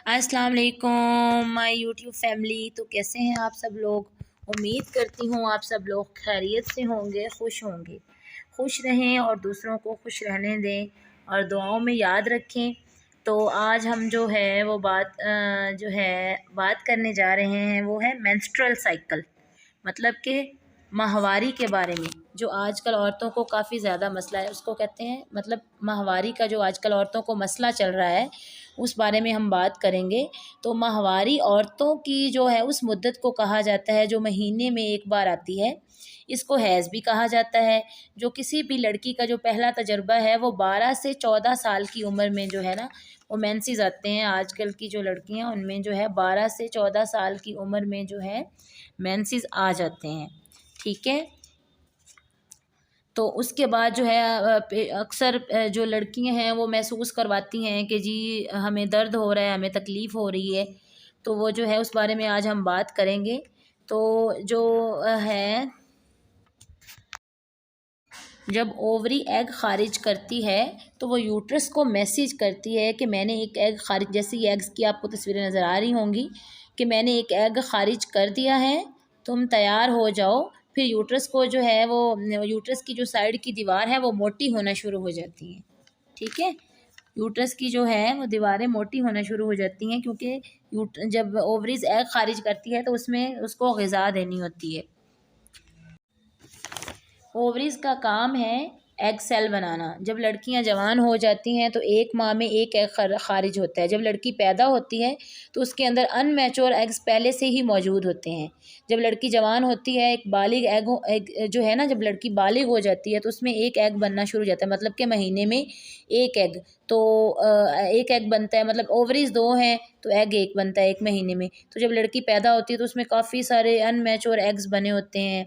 अस्सलाम वालेकुम my YouTube family. तो कैसे हैं आप सब लोग। उम्मीद करती हूँ आप सब लोग खैरियत से होंगे, खुश होंगे। खुश रहें और दूसरों को खुश रहने दें और दुआओं में याद रखें। तो आज हम जो है वो बात करने जा रहे हैं, वो है मेंस्ट्रुअल साइकिल, मतलब कि माहवारी के बारे में। जो आजकल औरतों को काफ़ी ज़्यादा मसला है, उसको कहते हैं, मतलब माहवारी का जो आजकल औरतों को मसला चल रहा है, उस बारे में हम बात करेंगे। तो माहवारी औरतों की जो है उस मुद्दत को कहा जाता है जो महीने में एक बार आती है। इसको हैज़ भी कहा जाता है। जो किसी भी लड़की का जो पहला तजुर्बा है वो 12 से 14 साल की उम्र में जो है ना वो मेंसेस आते हैं। आजकल की जो लड़कियां उनमें जो है 12 से 14 साल की उम्र में जो है मेंसेस आ जाते हैं, ठीक है। तो उसके बाद जो है अक्सर जो लड़कियां हैं वो महसूस करवाती हैं कि जी हमें दर्द हो रहा है, हमें तकलीफ़ हो रही है। तो वो जो है उस बारे में आज हम बात करेंगे। तो जो है, जब ओवरी एग खारिज करती है तो वो यूट्रस को मैसेज करती है कि मैंने एक एग खारिज, जैसे ये एग्स की आपको तस्वीरें नज़र आ रही होंगी कि मैंने एक एग खारिज कर दिया है, तुम तैयार हो जाओ। फिर यूट्रस को जो है वो यूट्रस की जो साइड की दीवार है वो मोटी होना शुरू हो जाती है, ठीक है। यूट्रस की जो है वो दीवारें मोटी होना शुरू हो जाती हैं, क्योंकि जब ओवरीज एग खारिज करती है तो उसमें उसको ग़िज़ा देनी होती है। ओवरीज का काम है एग सेल बनाना। जब लड़कियां जवान हो जाती हैं तो एक माह में एक एग खारिज होता है। जब लड़की पैदा होती है तो उसके अंदर अनमैच्योर एग्स पहले से ही मौजूद होते हैं। जब लड़की जवान होती है, एक बालिग एग जो है ना, जब लड़की बालिग हो जाती है तो उसमें एक एग बनना शुरू हो जाता है, मतलब कि महीने में एक एग। तो एक एग बनता है, मतलब ओवरीज दो हैं तो एग एक बनता है एक महीने में। तो जब लड़की पैदा होती है तो उसमें काफ़ी सारे अनमैच्योर एग्स बने होते हैं,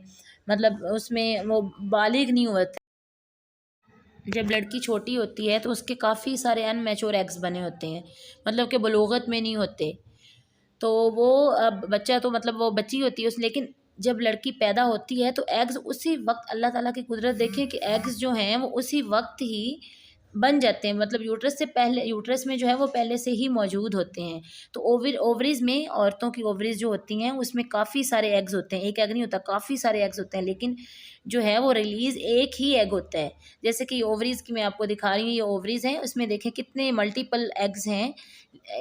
मतलब उसमें वो बालिग नहीं होता। जब लड़की छोटी होती है तो उसके काफ़ी सारे अनमैच्योर एग्स बने होते हैं, मतलब कि बलूगत में नहीं होते। तो वो अब बच्चा तो मतलब वो बच्ची होती है उस, लेकिन जब लड़की पैदा होती है तो एग्स उसी वक्त, अल्लाह ताला की कुदरत देखें कि एग्स जो हैं वो उसी वक्त ही बन जाते हैं, मतलब यूट्रस से पहले, यूट्रस में जो है वो पहले से ही मौजूद होते हैं। तो ओवरीज में, औरतों की ओवरीज जो होती हैं उसमें काफ़ी सारे एग्स होते हैं, एक एग नहीं होता, काफ़ी सारे एग्स होते हैं, लेकिन जो है वो रिलीज़ एक ही एग होता है। जैसे कि ओवरीज की मैं आपको दिखा रही हूँ, ये ओवरीज हैं, उसमें देखें कितने मल्टीपल एग्स हैं।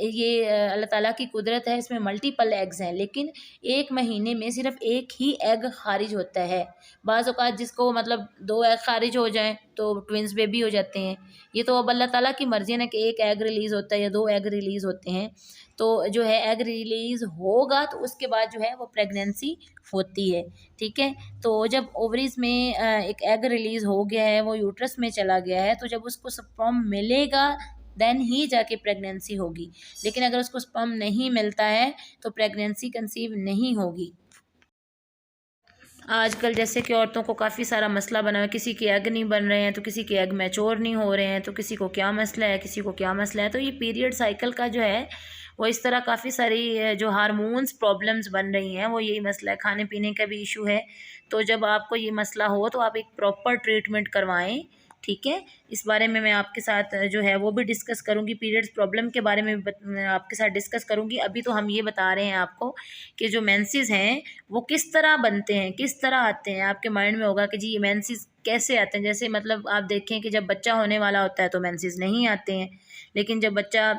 ये अल्लाह ताला की कुदरत है, इसमें मल्टीपल एग्स हैं, लेकिन एक महीने में सिर्फ एक ही एग खारिज होता है। बाज़ औक़ात जिसको मतलब दो एग खारिज हो जाएं तो ट्विंस बेबी हो जाते हैं। ये तो अब अल्लाह ताला की मर्ज़ी है ना कि एक एग रिलीज़ होता है या दो एग रिलीज़ होते हैं। तो जो है एग रिलीज़ होगा तो उसके बाद जो है वो प्रेगनेंसी होती है, ठीक है। तो जब ओवरीज में एक एग रिलीज़ हो गया है, वो यूट्रस में चला गया है, तो जब उसको स्पर्म मिलेगा देन ही जाके प्रेगनेंसी होगी। लेकिन अगर उसको स्पर्म नहीं मिलता है तो प्रेगनेंसी कंसीव नहीं होगी। आजकल जैसे कि औरतों को काफ़ी सारा मसला बना है, किसी के एग नहीं बन रहे हैं तो किसी के एग मैच्योर नहीं हो रहे हैं, तो किसी को क्या मसला है, किसी को क्या मसला है। तो ये पीरियड साइकिल का जो है वो इस तरह काफ़ी सारी जो हार्मोन्स प्रॉब्लम्स बन रही हैं वो यही मसला है। खाने पीने का भी इशू है। तो जब आपको ये मसला हो तो आप एक प्रॉपर ट्रीटमेंट करवाएं, ठीक है। इस बारे में मैं आपके साथ जो है वो भी डिस्कस करूँगी, पीरियड्स प्रॉब्लम के बारे में मैं आपके साथ डिस्कस करूँगी। अभी तो हम ये बता रहे हैं आपको कि जो मेंसेस हैं वो किस तरह बनते हैं, किस तरह आते हैं। आपके माइंड में होगा कि जी ये मेंसेस कैसे आते हैं। जैसे मतलब आप देखें कि जब बच्चा होने वाला होता है तो मेंसेस नहीं आते हैं, लेकिन जब बच्चा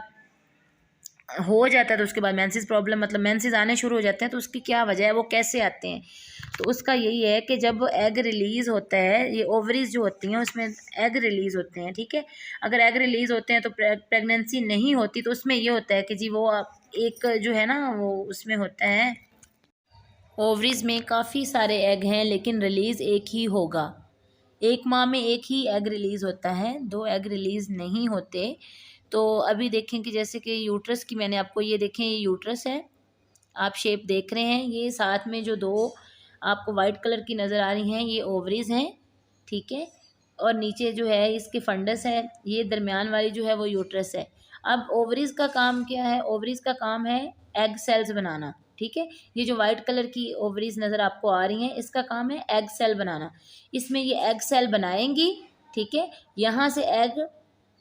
हो जाता है तो उसके बाद मेंसेस प्रॉब्लम, मतलब मेंसेस आने शुरू हो जाते हैं। तो उसकी क्या वजह है, वो कैसे आते हैं। तो उसका यही है कि जब एग रिलीज़ होता है, ये ओवरीज जो होती हैं उसमें एग रिलीज़ होते हैं, ठीक है। अगर एग रिलीज़ होते हैं तो प्रेगनेंसी नहीं होती। तो उसमें ये होता है कि जी वो एक जो है ना वो उसमें होता है, ओवरीज में काफ़ी सारे एग हैं लेकिन रिलीज़ एक ही होगा। एक माह में एक ही एग रिलीज़ होता है, दो एग रिलीज़ नहीं होते। तो अभी देखें कि जैसे कि यूट्रस की मैंने आपको, ये देखें ये यूट्रस है, आप शेप देख रहे हैं। ये साथ में जो दो आपको वाइट कलर की नज़र आ रही हैं ये ओवरीज हैं, ठीक है। और नीचे जो है इसके फंडस है, ये दरमियान वाली जो है वो यूट्रस है। अब ओवरीज का काम क्या है, ओवरीज का काम है एग सेल्स बनाना, ठीक है। ये जो वाइट कलर की ओवरीज नज़र आपको आ रही हैं इसका काम है एग सेल बनाना। इसमें ये एग सेल बनाएंगी, ठीक है। यहाँ से एग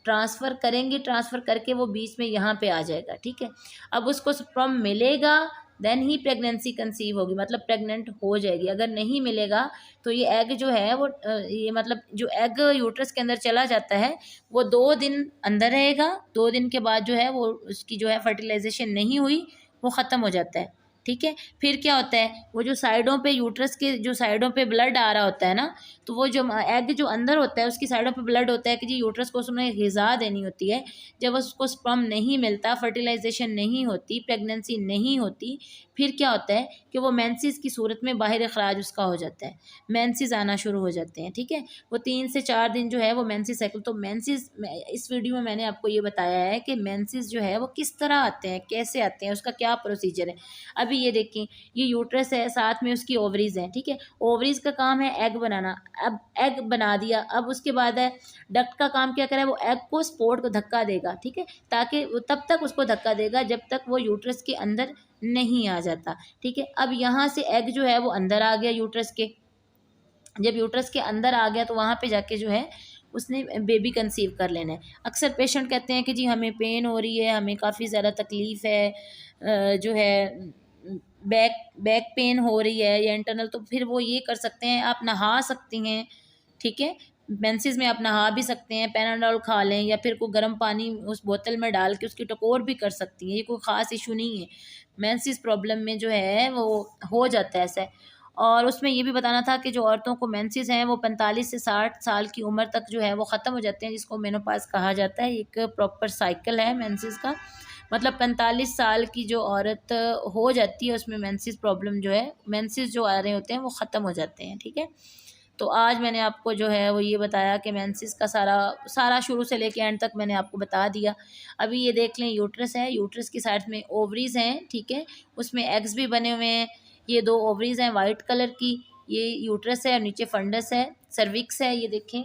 ट्रांसफ़र करेंगे, ट्रांसफ़र करके वो बीच में यहाँ पे आ जाएगा, ठीक है। अब उसको स्पर्म मिलेगा देन ही प्रेगनेंसी कंसीव होगी, मतलब प्रेग्नेंट हो जाएगी। अगर नहीं मिलेगा तो ये एग जो है वो ये मतलब जो एग यूट्रस के अंदर चला जाता है वो 2 दिन अंदर रहेगा। 2 दिन के बाद जो है वो उसकी जो है फर्टिलाइजेशन नहीं हुई, वो ख़त्म हो जाता है, ठीक है। फिर क्या होता है, वो जो साइडों पे यूट्रस के जो साइडों पे ब्लड आ रहा होता है ना, तो वो जो एग जो अंदर होता है उसकी साइडों पे ब्लड होता है कि जी यूट्रस को उसमें ग़िज़ा देनी होती है। जब उसको स्पर्म नहीं मिलता, फर्टिलाइजेशन नहीं होती, प्रेगनेंसी नहीं होती, फिर क्या होता है कि वो मेंसेस की सूरत में बाहर इखराज उसका हो जाता है, मेंसेस आना शुरू हो जाते हैं, ठीक है। वो 3 से 4 दिन जो है वो मेंसेस साइकिल, तो मेंसेस इस वीडियो में मैंने आपको ये बताया है कि मेंसेस जो है वो किस तरह आते हैं, कैसे आते हैं, उसका क्या प्रोसीजर है। अभी ये देखें, ये यूट्रस है, साथ में उसकी ओवरीज हैं, ठीक है। ओवरीज का काम है एग बनाना। अब एग बना दिया, अब उसके बाद है डक्ट का काम क्या करे, वो एग को स्पोर्ट को धक्का देगा, ठीक है, ताकि वो तब तक उसको धक्का देगा जब तक वो यूट्रस के अंदर नहीं आ जाता, ठीक है। अब यहाँ से एग जो है वो अंदर आ गया यूट्रस के। जब यूट्रस के अंदर आ गया तो वहाँ पे जाके जो है उसने बेबी कंसीव कर लेना है। अक्सर पेशेंट कहते हैं कि जी हमें पेन हो रही है, हमें काफ़ी ज़्यादा तकलीफ़ है, जो है बैक बैक पेन हो रही है या इंटरनल, तो फिर वो ये कर सकते हैं, आप नहा सकती हैं, ठीक है। मेंसेस में आप नहा भी सकते हैं, पैनाडोल खा लें या फिर कोई गर्म पानी उस बोतल में डाल के उसकी टकोर भी कर सकती हैं, ये कोई ख़ास इशू नहीं है। मेंसेस प्रॉब्लम में जो है वो हो जाता है ऐसा। और उसमें ये भी बताना था कि जो औरतों को मेंसेस हैं वो 45 से 60 साल की उम्र तक जो है वो ख़त्म हो जाते हैं, जिसको मेनोपॉज़ कहा जाता है। एक प्रॉपर साइकिल है मेंसेस का, मतलब 45 साल की जो औरत हो जाती है उसमें मेंसेस प्रॉब्लम जो है, मेंसेस जो आ रहे होते हैं वो ख़त्म हो जाते हैं, ठीक है। तो आज मैंने आपको जो है वो ये बताया कि मेंसेस का सारा शुरू से लेके एंड तक मैंने आपको बता दिया। अभी ये देख लें, यूट्रस है, यूट्रस की साइड में ओवरीज़ हैं, ठीक है, उसमें एग्स भी बने हुए हैं। ये 2 ओवरीज़ हैं वाइट कलर की, ये यूट्रस है और नीचे फंडस है, सर्विक्स है, ये देखें,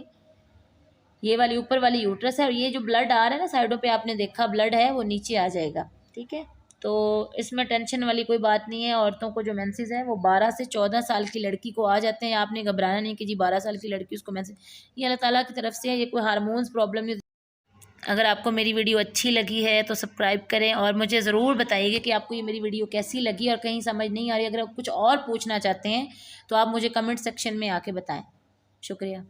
ये वाली ऊपर वाली यूट्रस है और ये जो ब्लड आ रहा है ना साइडों पे, आपने देखा ब्लड है, वो नीचे आ जाएगा, ठीक है। तो इसमें टेंशन वाली कोई बात नहीं है। औरतों को जो मेंसेस है वो 12 से 14 साल की लड़की को आ जाते हैं। आपने घबराना नहीं कि जी 12 साल की लड़की उसको मेंसेस, ये अल्लाह ताला की तरफ से है, ये कोई हार्मोन्स प्रॉब्लम नहीं। अगर आपको मेरी वीडियो अच्छी लगी है तो सब्सक्राइब करें और मुझे ज़रूर बताइए कि आपको ये मेरी वीडियो कैसी लगी और कहीं समझ नहीं आ रही। अगर आप कुछ और पूछना चाहते हैं तो आप मुझे कमेंट सेक्शन में आके बताएं। शुक्रिया।